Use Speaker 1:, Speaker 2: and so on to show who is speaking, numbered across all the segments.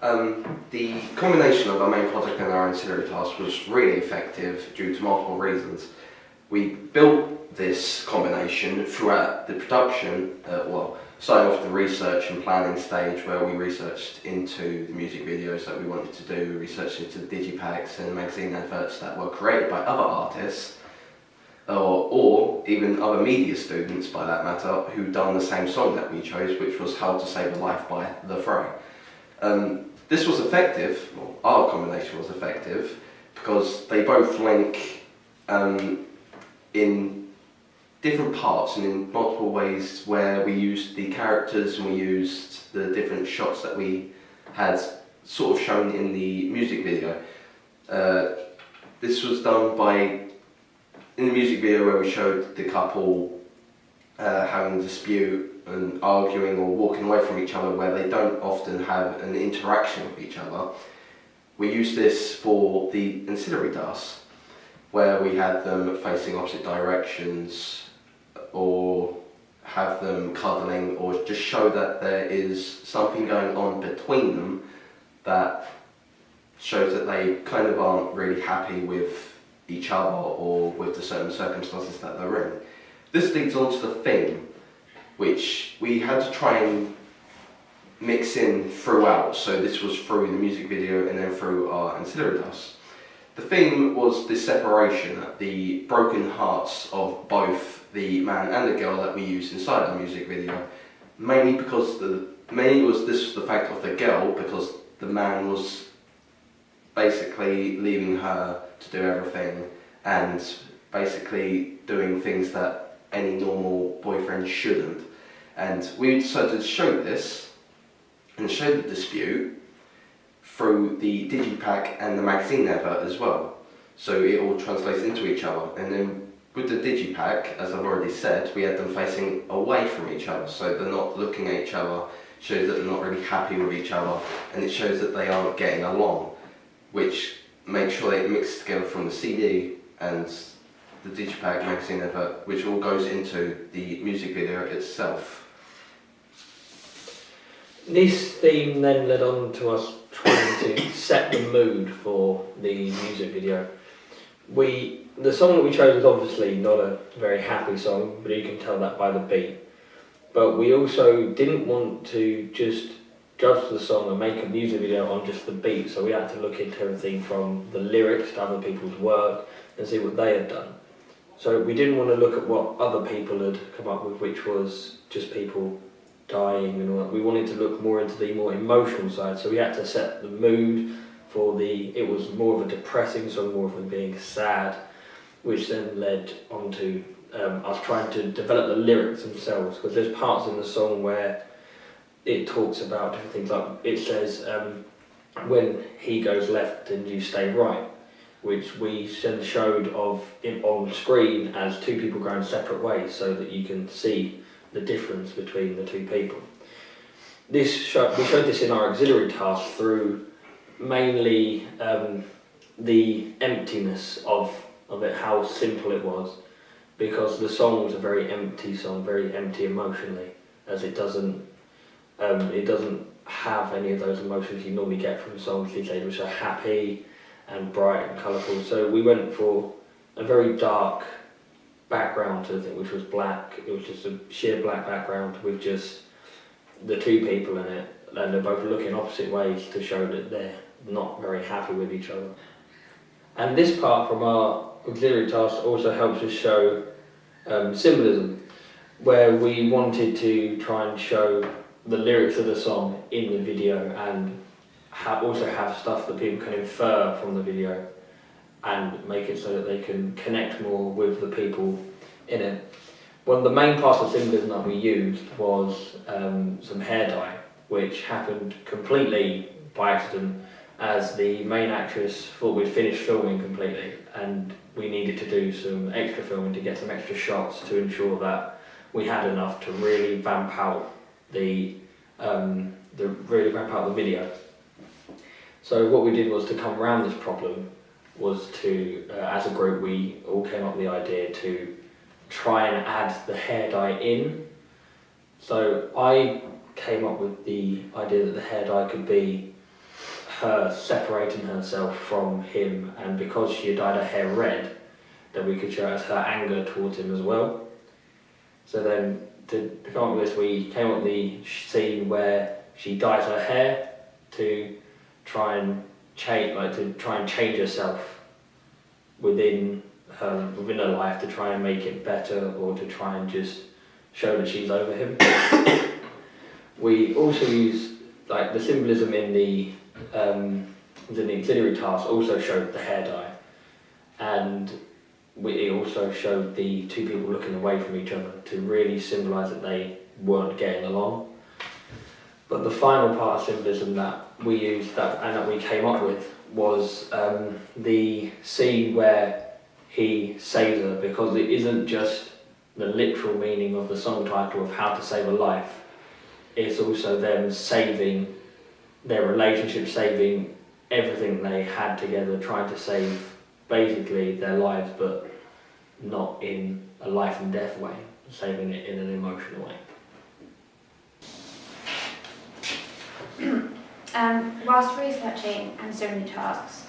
Speaker 1: The combination of our main project and our ancillary task was really effective due to multiple reasons. We built this combination throughout the production, starting off the research and planning stage where we researched into the music videos that we wanted to do, researched into the digipacks and magazine adverts that were created by other artists, or even other media students by that matter, who'd done the same song that we chose, which was How to Save a Life by The Fray. This was effective, well, our combination was effective, because they both link in different parts and in multiple ways where we used the characters and we used the different shots that we had sort of shown in the music video. This was done in the music video where we showed the couple having a dispute and arguing or walking away from each other where they don't often have an interaction with each other. We used this for the ancillary tasks where we had them facing opposite directions or have them cuddling or just show that there is something going on between them that shows that they kind of aren't really happy with each other or with the certain circumstances that they're in. This leads on to the theme, which we had to try and mix in throughout. So this was through the music video and then through our ancillary tasks. The theme was the separation, the broken hearts of both the man and the girl that we used inside our music video. Mainly because this was the fact of the girl, because the man was basically leaving her to do everything and basically doing things that any normal boyfriend shouldn't. And we decided to show this and show the dispute through the digipack and the magazine advert as well. So it all translates into each other. And then with the digipack, as I've already said, we had them facing away from each other. So they're not looking at each other, shows that they're not really happy with each other, and it shows that they aren't getting along, which makes sure they mix together from the CD and the digipack magazine advert, which all goes into the music video itself.
Speaker 2: This theme then led on to us trying to set the mood for the music video. The song that we chose was obviously not a very happy song, but you can tell that by the beat. But we also didn't want to just judge the song and make a music video on just the beat, so we had to look into everything from the lyrics to other people's work and see what they had done. So we didn't want to look at what other people had come up with, which was just people dying and all that. We wanted to look more into the more emotional side, so we had to set the mood for it was more of a depressing song, more of it being sad, which then led on to us trying to develop the lyrics themselves, because there's parts in the song where it talks about different things, like it says, when he goes left and you stay right, which we then showed on screen as two people going separate ways so that you can see the difference between the two people. We showed this in our auxiliary task through mainly the emptiness of it, how simple it was, because the song was a very empty song, very empty emotionally, as it doesn't have any of those emotions you normally get from songs these days, which are happy and bright and colourful. So we went for a very dark background to the thing, which was black. It was just a sheer black background with just the two people in it, and they're both looking opposite ways to show that they're not very happy with each other. And this part from our auxiliary task also helps us show symbolism, where we wanted to try and show the lyrics of the song in the video and also have stuff that people can infer from the video and make it so that they can connect more with the people in it. One of the main parts of symbolism that we used was some hair dye, which happened completely by accident, as the main actress thought we'd finished filming completely and we needed to do some extra filming to get some extra shots to ensure that we had enough to really vamp out the video. So what we did was to come around this problem was to, as a group, we all came up with the idea to try and add the hair dye in. So I came up with the idea that the hair dye could be her separating herself from him, and because she had dyed her hair red, then we could show it as her anger towards him as well. So then, to come up with this, we came up with the scene where she dyes her hair to try and change herself within her life, to try and make it better, or to try and just show that she's over him. We also use the symbolism in the auxiliary task also showed the hair dye, and it also showed the two people looking away from each other to really symbolise that they weren't getting along. But the final part of symbolism that we used and that we came up with was the scene where he saves her, because it isn't just the literal meaning of the song title of how to save a life, it's also them saving their relationship, saving everything they had together, trying to save basically their lives, but not in a life and death way, saving it in an emotional way.
Speaker 3: Whilst researching ancillary tasks,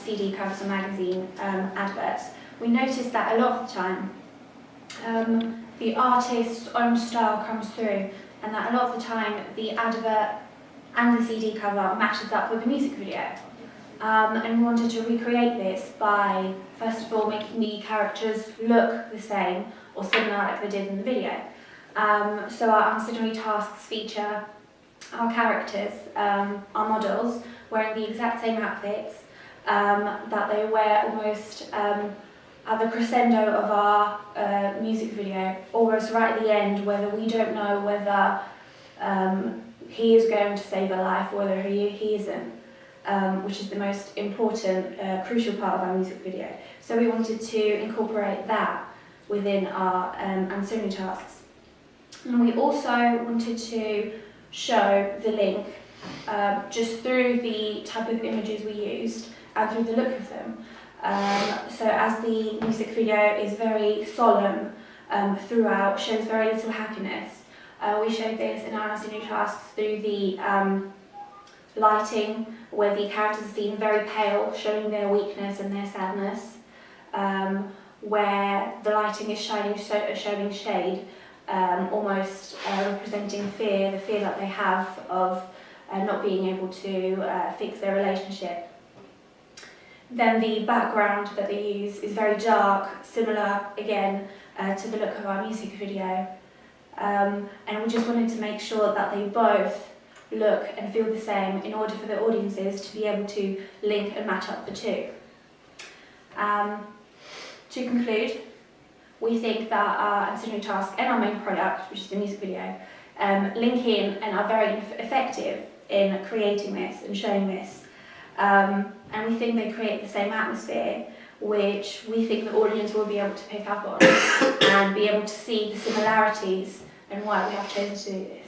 Speaker 3: CD covers and magazine adverts, we noticed that a lot of the time the artist's own style comes through, and that a lot of the time the advert and the CD cover matches up with the music video. And we wanted to recreate this by, first of all, making the characters look the same or similar like they did in the video. So our ancillary tasks feature our characters, our models, wearing the exact same outfits that they wear almost at the crescendo of our music video, almost right at the end, whether we don't know whether he is going to save a life or whether he isn't, which is the most important, crucial part of our music video. So we wanted to incorporate that within our ancillary tasks. And we also wanted to show the link just through the type of images we used and through the look of them. So as the music video is very solemn throughout, shows very little happiness, we showed this in our ancillary tasks through the lighting, where the characters are seen very pale, showing their weakness and their sadness, where the lighting is showing shade, almost representing fear, the fear that they have of not being able to fix their relationship. Then the background that they use is very dark, similar again to the look of our music video. And we just wanted to make sure that they both look and feel the same in order for the audiences to be able to link and match up the two. To conclude, we think that our ancillary task and our main product, which is the music video, link in and are very effective in creating this and showing this. And we think they create the same atmosphere, which we think the audience will be able to pick up on and be able to see the similarities and why we have chosen to do this.